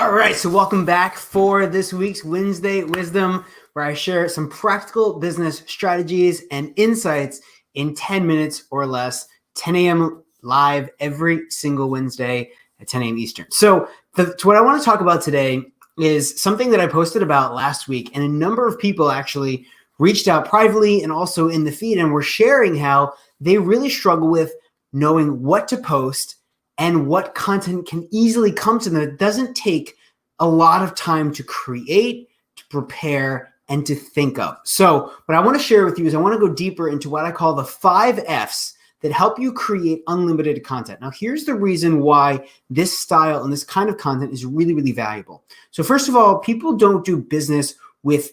All right, so welcome back for this week's Wednesday Wisdom, where I share some practical business strategies and insights in 10 minutes or less, 10 a.m. live every single Wednesday at 10 a.m. Eastern. So what I want to talk about today is something that I posted about last week, and a number of people actually reached out privately and also in the feed and were sharing how they really struggle with knowing what to post and what content can easily come to them. It doesn't take a lot of time to create, to prepare, and to think of. So what I want to share with you is I want to go deeper into what I call the 5 F's that help you create unlimited content. Now, here's the reason why this style and this kind of content is really, really valuable. So first of all, people don't do business with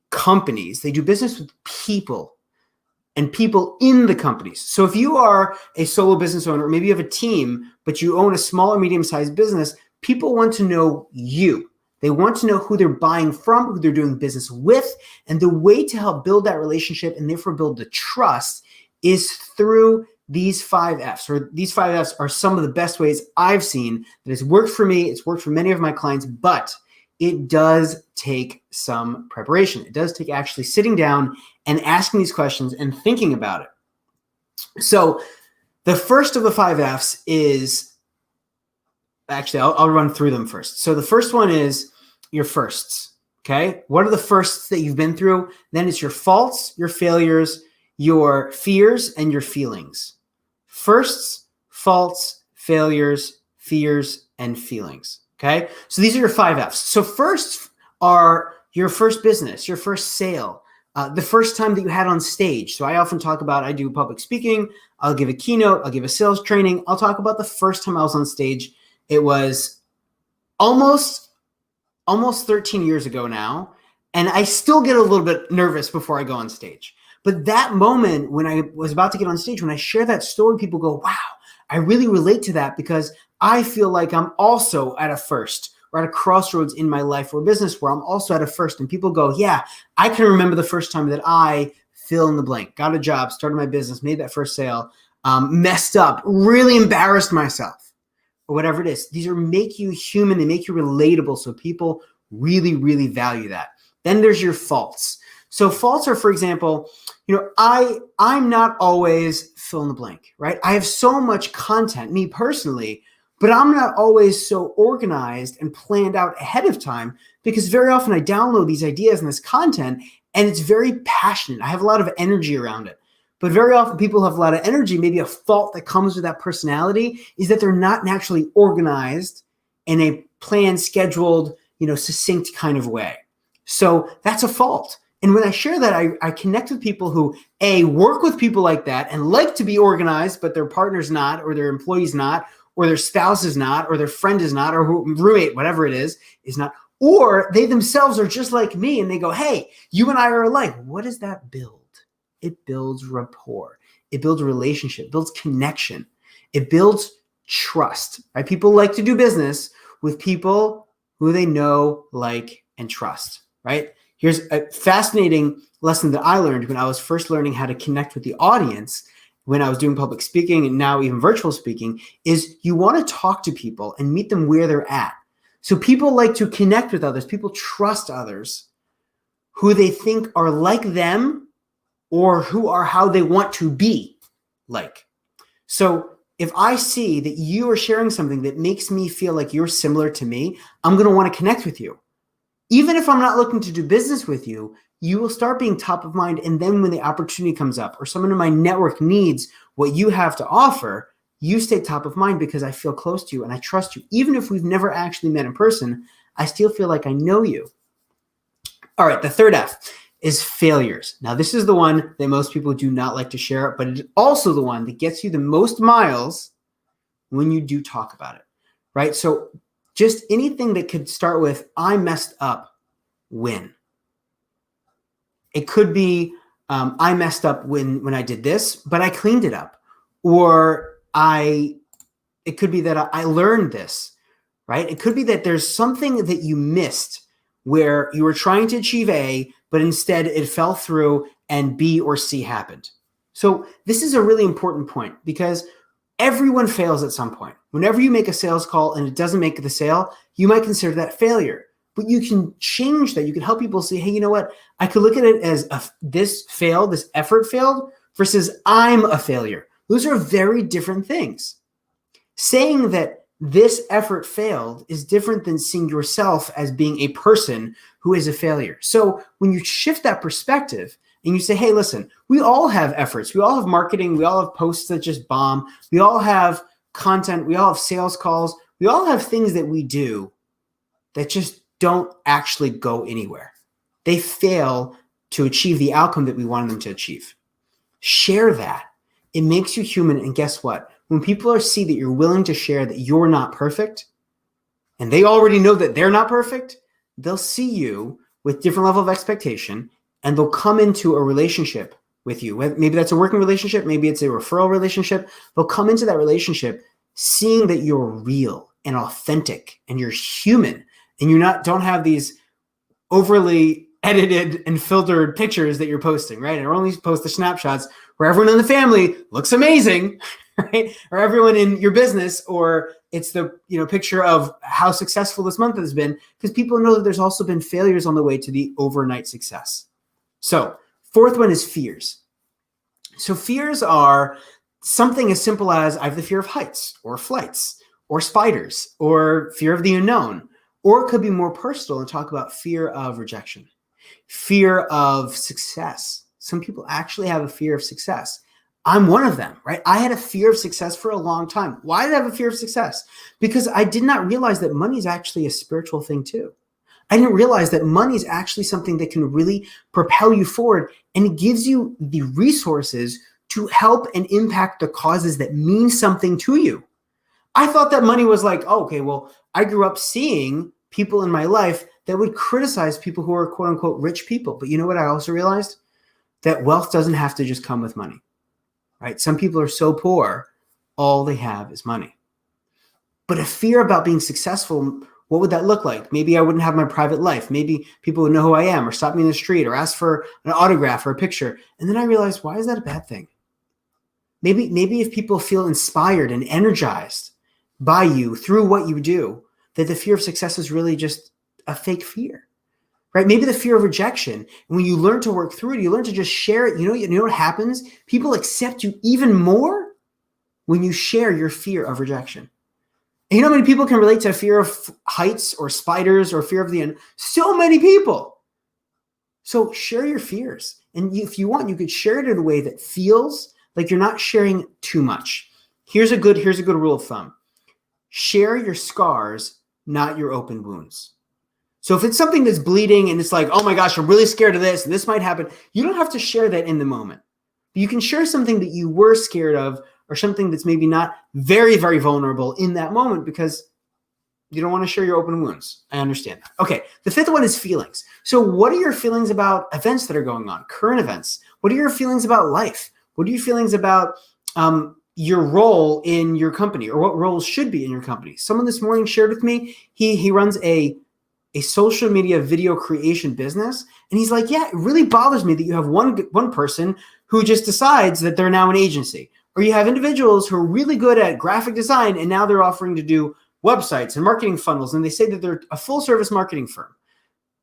companies. They do business with people and people in the companies. So if you are a solo business owner, or maybe you have a team, but you own a small or medium-sized business, people want to know you. They want to know who they're buying from, who they're doing business with, and the way to help build that relationship and therefore build the trust is through these 5 F's, or these 5 F's are some of the best ways I've seen that has worked for me. It's worked for many of my clients, but it does take some preparation. It does take actually sitting down and asking these questions and thinking about it. So the first of the 5 F's is, actually, I'll run through them first. So the first one is your firsts, okay? What are the firsts that you've been through? Then it's your faults, your failures, your fears, and your feelings. Firsts, faults, failures, fears, and feelings. Okay, so these are your 5 F's. So first are your first business, your first sale, the first time that you had on stage. So I often talk about, I do public speaking, I'll give a keynote, I'll give a sales training. I'll talk about the first time I was on stage. It was almost 13 years ago now, and I still get a little bit nervous before I go on stage. But that moment when I was about to get on stage, when I share that story, people go, wow, I really relate to that because I feel like I'm also at a first or at a crossroads in my life or business where I'm also at a first. And people go, yeah, I can remember the first time that I fill in the blank, got a job, started my business, made that first sale, messed up, really embarrassed myself, or whatever it is. These are make you human. They make you relatable. So people really, really value that. Then there's your faults. So faults are, for example, I'm not always fill in the blank, right? I have so much content, me personally, but I'm not always so organized and planned out ahead of time because very often I download these ideas and this content and it's very passionate. I have a lot of energy around it. But very often people have a lot of energy. Maybe a fault that comes with that personality is that they're not naturally organized in a planned, scheduled, succinct kind of way. So that's a fault. And when I share that, I connect with people who, A, work with people like that and like to be organized, but their partner's not, or their employee's not, or their spouse is not, or their friend is not, or roommate, whatever it is not. Or they themselves are just like me and they go, hey, you and I are alike. What does that build? It builds rapport. It builds a relationship, builds connection. It builds trust, right? People like to do business with people who they know, like, and trust, right? Here's a fascinating lesson that I learned when I was first learning how to connect with the audience when I was doing public speaking and now even virtual speaking is you want to talk to people and meet them where they're at. So people like to connect with others. People trust others who they think are like them or who are how they want to be like. So if I see that you are sharing something that makes me feel like you're similar to me, I'm going to want to connect with you. Even if I'm not looking to do business with you, you will start being top of mind. And then when the opportunity comes up or someone in my network needs what you have to offer, you stay top of mind because I feel close to you and I trust you. Even if we've never actually met in person, I still feel like I know you. All right, the third F is failures. Now, this is the one that most people do not like to share, but it's also the one that gets you the most miles when you do talk about it, right? So just anything that could start with, I messed up when. It could be, I messed up when I did this, but I cleaned it up. Or it could be that I learned this, right? It could be that there's something that you missed where you were trying to achieve A, but instead it fell through and B or C happened. So this is a really important point because Everyone fails at some point. Whenever you make a sales call and it doesn't make the sale, you might consider that failure. But you can change that. You can help people say, hey, you know what? I could look at it as this failed, this effort failed, versus I'm a failure. Those are very different things. Saying that this effort failed is different than seeing yourself as being a person who is a failure. So when you shift that perspective and you say, hey, listen, we all have efforts. We all have marketing. We all have posts that just bomb. We all have content. We all have sales calls. We all have things that we do that just don't actually go anywhere. They fail to achieve the outcome that we wanted them to achieve. Share that. It makes you human. And guess what? When people see that you're willing to share that you're not perfect, and they already know that they're not perfect, they'll see you with different level of expectation, and they'll come into a relationship with you. Maybe that's a working relationship. Maybe it's a referral relationship. They'll come into that relationship seeing that you're real and authentic and you're human, and you don't have these overly edited and filtered pictures that you're posting, right? And only post the snapshots where everyone in the family looks amazing, right? Or everyone in your business, or it's the picture of how successful this month has been, because people know that there's also been failures on the way to the overnight success. So fourth one is fears. So fears are something as simple as I have the fear of heights or flights or spiders or fear of the unknown, or it could be more personal and talk about fear of rejection, fear of success. Some people actually have a fear of success. I'm one of them, right? I had a fear of success for a long time. Why did I have a fear of success? Because I did not realize that money is actually a spiritual thing too. I didn't realize that money is actually something that can really propel you forward, and it gives you the resources to help and impact the causes that mean something to you. I thought that money was like, oh, okay, well, I grew up seeing people in my life that would criticize people who are quote unquote rich people. But you know what I also realized? That wealth doesn't have to just come with money, right? Some people are so poor, all they have is money. But a fear about being successful, what would that look like? Maybe I wouldn't have my private life. Maybe people would know who I am or stop me in the street or ask for an autograph or a picture. And then I realized, why is that a bad thing? Maybe if people feel inspired and energized by you through what you do, that the fear of success is really just a fake fear, right? Maybe the fear of rejection. And when you learn to work through it, you learn to just share it. You know what happens? People accept you even more when you share your fear of rejection. And you know how many people can relate to a fear of heights or spiders or fear of the end? So many people. So share your fears. And if you want, you could share it in a way that feels like you're not sharing too much. Here's a good rule of thumb. Share your scars, not your open wounds. So if it's something that's bleeding and it's like, oh my gosh, I'm really scared of this and this might happen, you don't have to share that in the moment. You can share something that you were scared of or something that's maybe not very, very vulnerable in that moment because you don't want to share your open wounds. I understand that. Okay, the fifth one is feelings. So what are your feelings about events that are going on, current events? What are your feelings about life? What are your feelings about your role in your company, or what roles should be in your company? Someone this morning shared with me, he runs a social media video creation business. And he's like, yeah, it really bothers me that you have one person who just decides that they're now an agency. Or you have individuals who are really good at graphic design and now they're offering to do websites and marketing funnels. And they say that they're a full service marketing firm,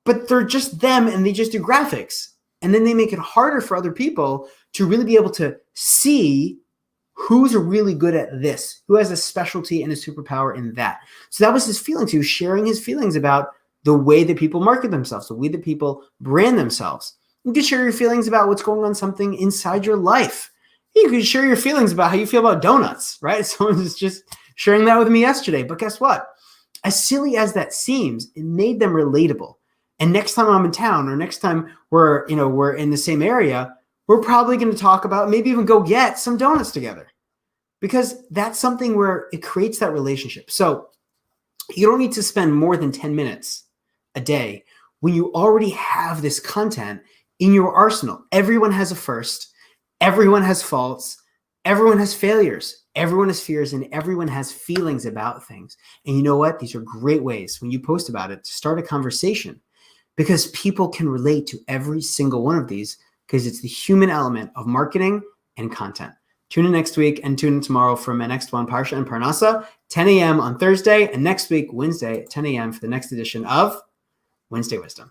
but they're just them and they just do graphics. And then they make it harder for other people to really be able to see who's really good at this, who has a specialty and a superpower in that. So that was his feelings. He was sharing his feelings about the way that people market themselves, the way that people brand themselves. You can share your feelings about what's going on something inside your life. You can share your feelings about how you feel about donuts, right? Someone was just sharing that with me yesterday. But guess what? As silly as that seems, it made them relatable. And next time I'm in town or next time we're in the same area, we're probably going to talk about, maybe even go get some donuts together, because that's something where it creates that relationship. So you don't need to spend more than 10 minutes a day when you already have this content in your arsenal. Everyone has a first. Everyone has faults. Everyone has failures. Everyone has fears, and everyone has feelings about things. And you know what? These are great ways when you post about it to start a conversation, because people can relate to every single one of these, because it's the human element of marketing and content. Tune in next week and tune in tomorrow for my next one, Parsha and Parnasa, 10 a.m. on Thursday, and next week, Wednesday at 10 a.m. for the next edition of Wednesday Wisdom.